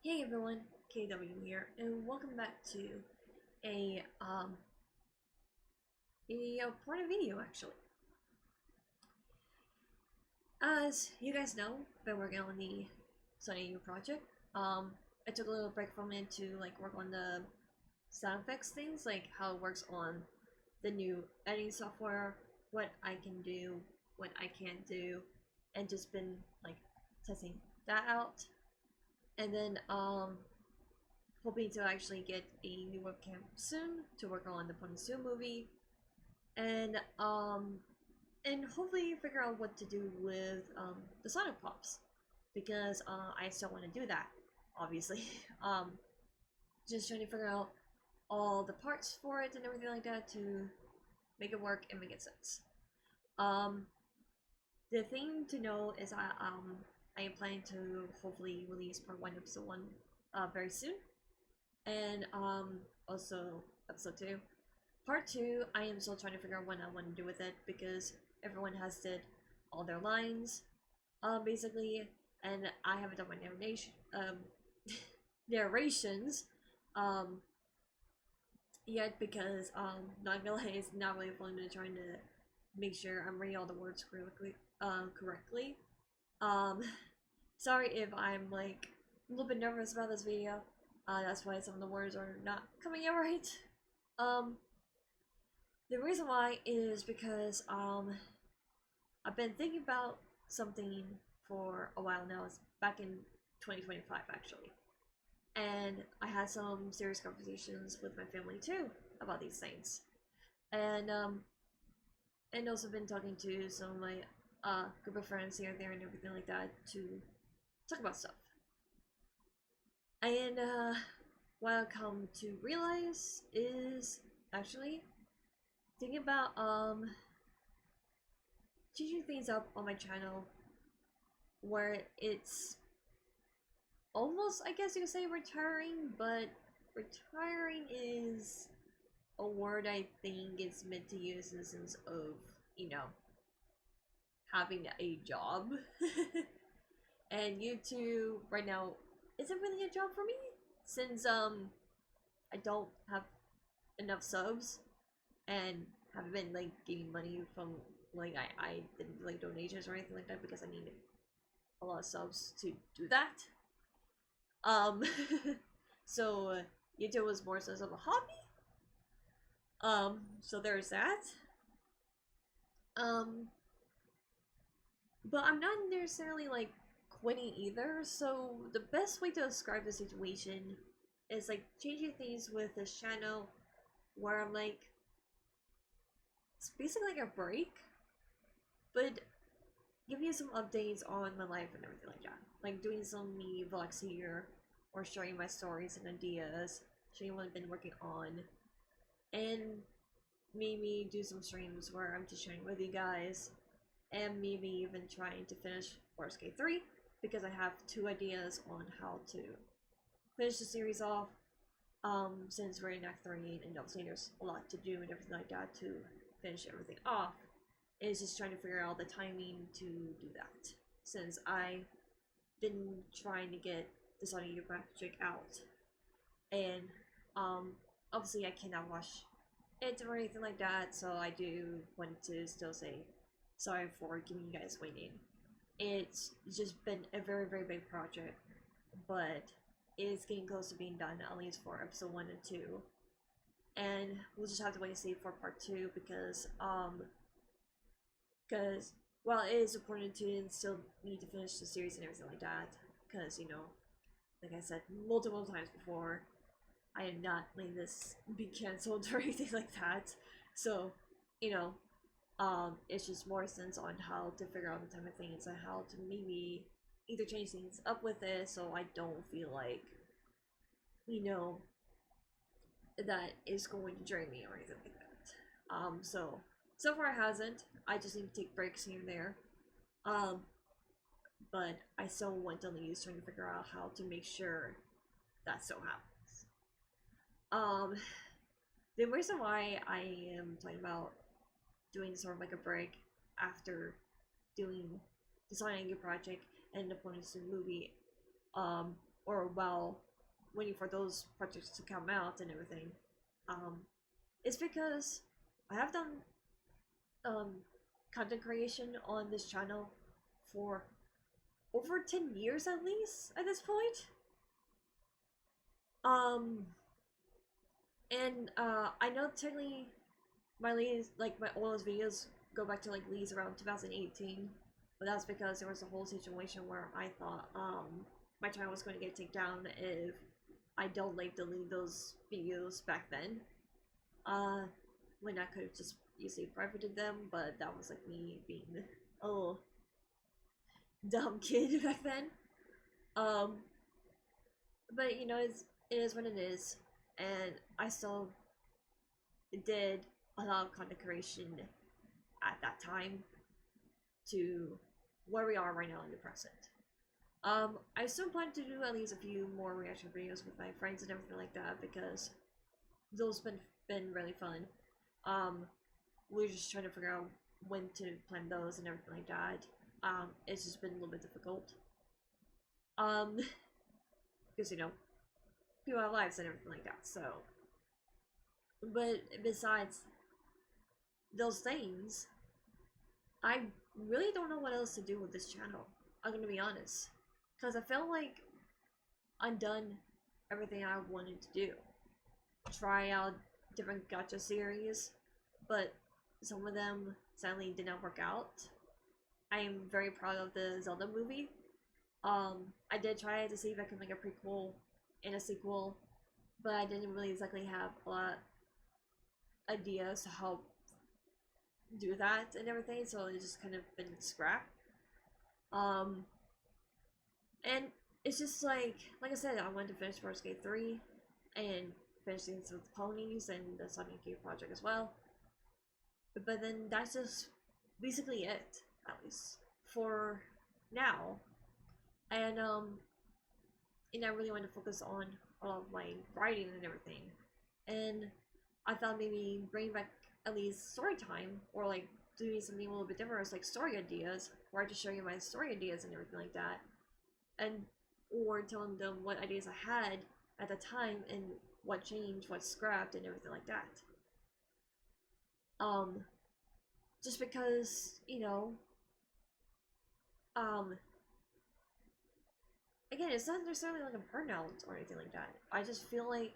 Hey everyone, KW here, and welcome back to a part of video actually. As you guys know, I've been working on the Sunny U project. I took a little break from it to work on the sound effects things, like how it works on the new editing software, what I can do, what I can't do, and just been testing that out. And then hoping to actually get a new webcam soon to work on the Ponytail movie, and hopefully figure out what to do with the Sonic Pops, because I still want to do that, obviously. Just trying to figure out all the parts for it and everything like that to make it work and make it sense. The thing to know is I am planning to hopefully release part 1 episode 1 very soon, and also episode 2. Part 2, I am still trying to figure out what I want to do with it, because everyone has did all their lines, basically, and I haven't done my narrations, yet, because, not gonna lie, it's not really fun to trying to make sure I'm reading all the words correctly. Um, Sorry if I'm, a little bit nervous about this video. That's why some of the words are not coming out right. The reason why is because, I've been thinking about something for a while now. It's back in 2025, actually. And I had some serious conversations with my family, too, about these things. And also been talking to some of my, group of friends here and there and everything like that to talk about stuff. And what I come to realize is actually thinking about changing things up on my channel, where it's almost, I guess you could say, retiring, but retiring is a word I think is meant to use in the sense of, having a job. And YouTube right now isn't really a job for me, since I don't have enough subs and haven't been getting money from I didn't donations or anything like that, because I need a lot of subs to do that. Um so YouTube was more sense of a hobby. So there's that. Um but I'm not necessarily quitting either, so the best way to describe the situation is changing things with this channel, where I'm it's basically a break, but giving you some updates on my life and everything like that. Like doing some mini vlogs here, or sharing my stories and ideas, showing what I've been working on, and maybe do some streams where I'm just sharing with you guys, and maybe even trying to finish Baldur's Gate 3, because I have 2 ideas on how to finish the series off, since we're in Act 3 and obviously there's a lot to do and everything like that to finish everything off. It's just trying to figure out the timing to do that, since I've been trying to get the Sonic U project out, and obviously I cannot watch it or anything like that, so I do want to still say sorry for keeping you guys waiting. It's just been a very, very big project, but it's getting close to being done, at least for episode 1 and 2. And we'll just have to wait and see for part 2, because while it is important to still need to finish the series and everything like that, because, like I said multiple times before, I am not letting this be cancelled or anything like that. So, it's just more sense on how to figure out the time of things and how to maybe either change things up with it, so I don't feel like, that is going to drain me or anything like that. So far it hasn't. I just need to take breaks here and there. But I still want to leave trying to figure out how to make sure that still happens. The reason why I am talking about doing sort of a break after doing the Sonic project and the Ponytail movie, or while waiting for those projects to come out and everything, um, it's because I have done um, content creation on this channel for over 10 years at least at this point. Um, and I know technically my latest, like my oldest videos go back to like least around 2018, but that's because there was a whole situation where I thought my channel was going to get taken down if I don't like delete those videos back then. When I could have just easily privated them, but that was like me being a little dumb kid back then. Um, but you know, it is what it is, and I still did a lot of content creation at that time to where we are right now in the present. I still plan to do at least a few more reaction videos with my friends and everything like that because those been really fun. We're just trying to figure out when to plan those and everything like that. It's just been a little bit difficult. Because you know, people have lives and everything like that. So, but besides those things, I really don't know what else to do with this channel. I'm gonna be honest, because I feel like I've done everything I wanted to do. Try out different gacha series, but some of them sadly did not work out. I am very proud of the Zelda movie. I did try to see if I could make a prequel and a sequel, but I didn't really exactly have a lot of ideas to help do that and everything, so it's just kind of been scrapped. And it's just like I said, I wanted to finish Forest Gate 3 and finish things with ponies and the Sonic Youth project as well. But then that's just basically it, at least for now. And I really want to focus on a lot of my writing and everything. And I thought maybe bring back at least story time, or like doing something a little bit different, as like story ideas, where I just show you my story ideas and everything like that, and or telling them what ideas I had at the time and what changed, what scrapped, and everything like that. Just because, you know, again, it's not necessarily like a burnout or anything like that. I just feel like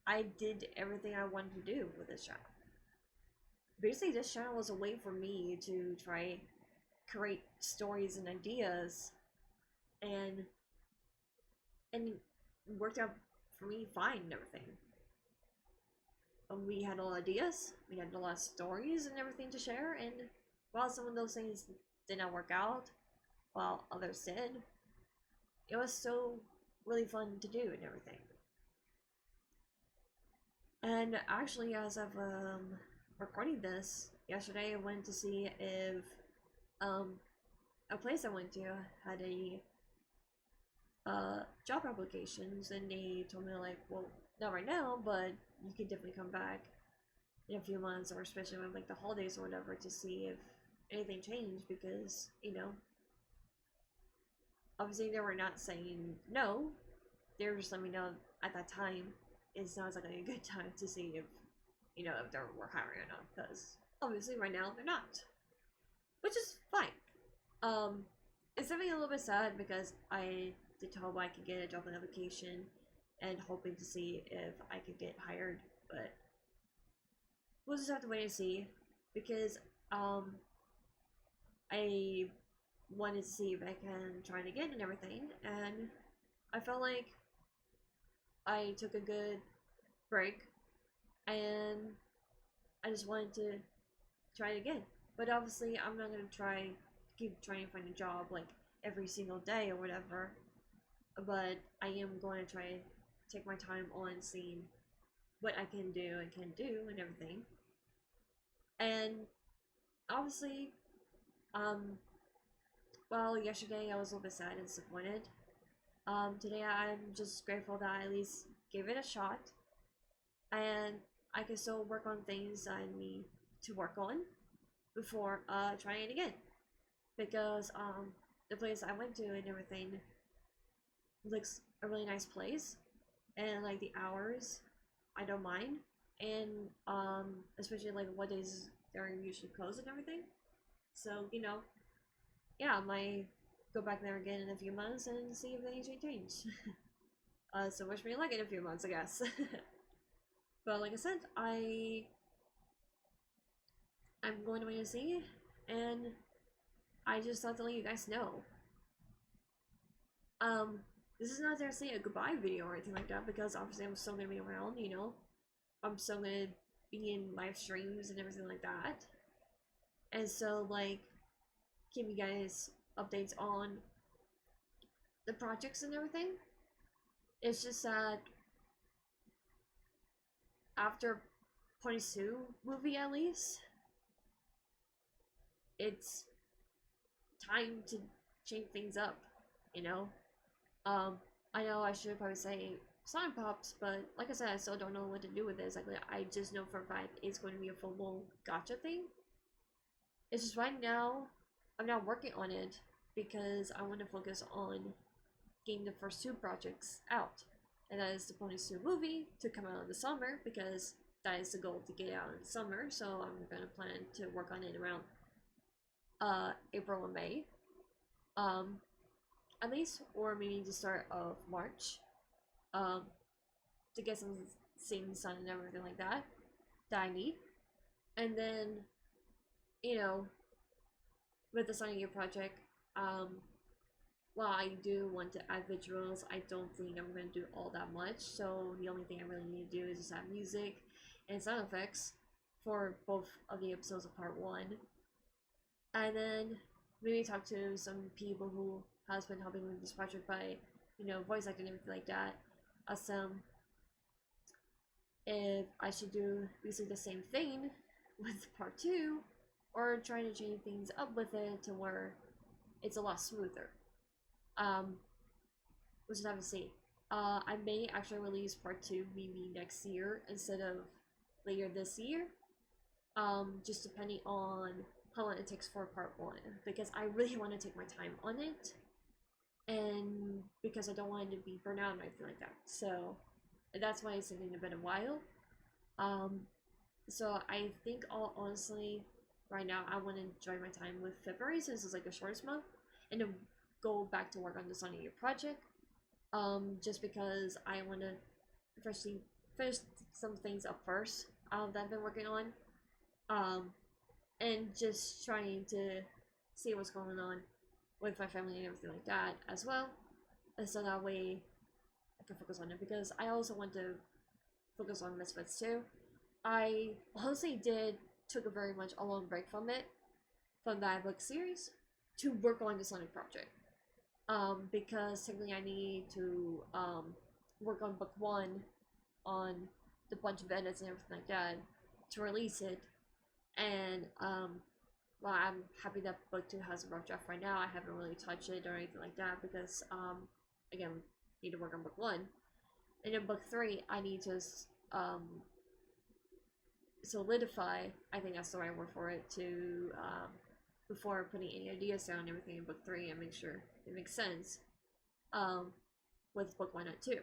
I did everything I wanted to do with this channel. Basically, this channel was a way for me to try create stories and ideas, and worked out for me fine and everything. We had a lot of ideas, we had a lot of stories and everything to share, and while some of those things did not work out, while others did, it was still really fun to do and everything. And actually, as of recording this, yesterday I went to see if a place I went to had a job applications, and they told me like, well, not right now, but you can definitely come back in a few months, or especially when like the holidays or whatever, to see if anything changed, because you know, obviously they were not saying no, they were just letting me know at that time it sounds like a good time to see if, you know, if they were hiring or not, because obviously right now they're not, which is fine. It's definitely a little bit sad because I did hope I could get a job application and hoping to see if I could get hired, but we'll just have to wait and see, because I wanted to see if I can try it again and everything, and I felt like I took a good break and I just wanted to try it again. But obviously I'm not gonna keep trying to find a job like every single day or whatever, but I am going to try to take my time on seeing what I can do and can't do and everything. And obviously, well, yesterday I was a little bit sad and disappointed. Today I'm just grateful that I at least gave it a shot, and I can still work on things I need to work on before trying it again. Because the place I went to and everything, looks a really nice place, and like the hours, I don't mind, and especially like what days they're usually closed and everything. So yeah, I might go back there again in a few months and see if anything changed. So wish me luck in a few months, I guess. But like I said, I'm going to wait and see, and I just thought to let you guys know. Um, this is not necessarily a goodbye video or anything like that, because obviously I'm still gonna be around, I'm still gonna be in live streams and everything like that. And so, like, give you guys updates on the projects and everything. It's just that after Pony Sue movie, at least, it's time to change things up, you know? Um, I know I should probably say Sonic Pops, but like I said, I still don't know what to do with this. Like, I just know for a fact it's going to be a full gacha thing. It's just right now, I'm not working on it because I want to focus on getting the first two projects out. And that is the Pony Sue movie to come out in the summer, because that is the goal, to get out in the summer. So I'm gonna plan to work on it around April and May. At least, or maybe the start of March. Um to get some scenes done and everything like that I need. And then, you know, with the Sunny Year project, while I do want to add visuals, I don't think I'm going to do all that much. So the only thing I really need to do is just add music and sound effects for both of the episodes of part 1. And then maybe talk to some people who has been helping with this project by, voice acting and everything like that. Some if I should do basically the same thing with part 2, or trying to change things up with it to where it's a lot smoother. We'll just have to see. I may actually release part 2 maybe next year instead of later this year. Just depending on how long it takes for part 1, because I really want to take my time on it, and because I don't want it to be burnt out or anything like that. So that's why it's taking a bit of a while. So I think, all honestly, right now I want to enjoy my time with February, since it's like the shortest month, and then go back to work on the Sunny Year project. Just because I want to finish some things up first that I've been working on, and just trying to see what's going on with my family and everything like that as well, and so that way I can focus on it, because I also want to focus on Misfits too. I honestly took a very much a long break from it, from that book series, to work on the Sonic project. Because technically I need to work on book 1 on the bunch of edits and everything like that to release it. And well, I'm happy that book 2 has a rough draft right now. I haven't really touched it or anything like that, because again, need to work on book 1. And in book 3 I need to solidify, I think that's the right word for it, to before putting any ideas down and everything in book 3, and make sure it makes sense with book 1 and 2.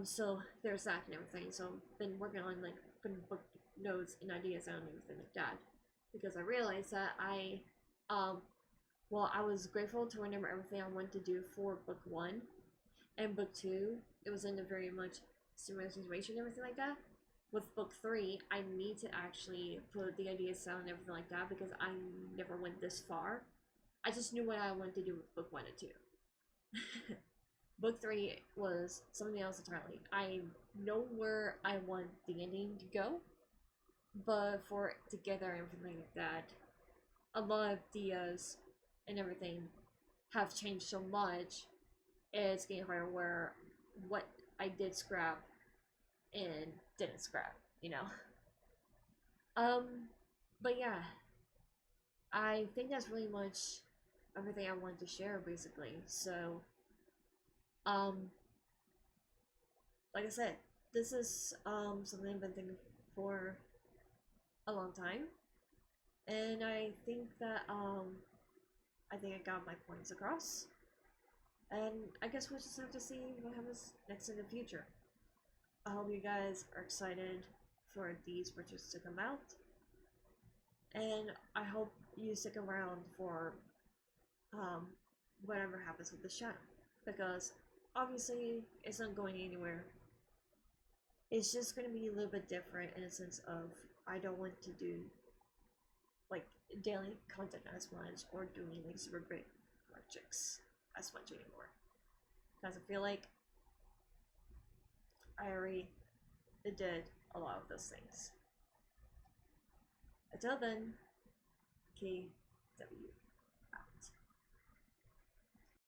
So there's that and everything. So I've been working on like putting book notes and ideas down and everything like that, because I realized that I was grateful to remember everything I wanted to do for book 1 and book 2. It was in a very much similar situation and everything like that. With book 3, I need to actually put the ideas down and everything like that, because I never went this far. I just knew what I wanted to do with book 1 and 2. Book 3 was something else entirely. I know where I want the ending to go, but for it together and everything like that, a lot of ideas and everything have changed so much. It's getting harder where what I did scrap and didn't scrap, But yeah, I think that's really much everything I wanted to share, basically. So, like I said, this is something I've been thinking for a long time, and I think that I think I got my points across. And I guess we'll just have to see what happens next in the future. I hope you guys are excited for these purchases to come out. And I hope you stick around for um, whatever happens with this channel. Because obviously it's not going anywhere. It's just going to be a little bit different in a sense of I don't want to do like daily content as much or doing like super great projects as much anymore. Because I feel like I already did a lot of those things. Until then, KW.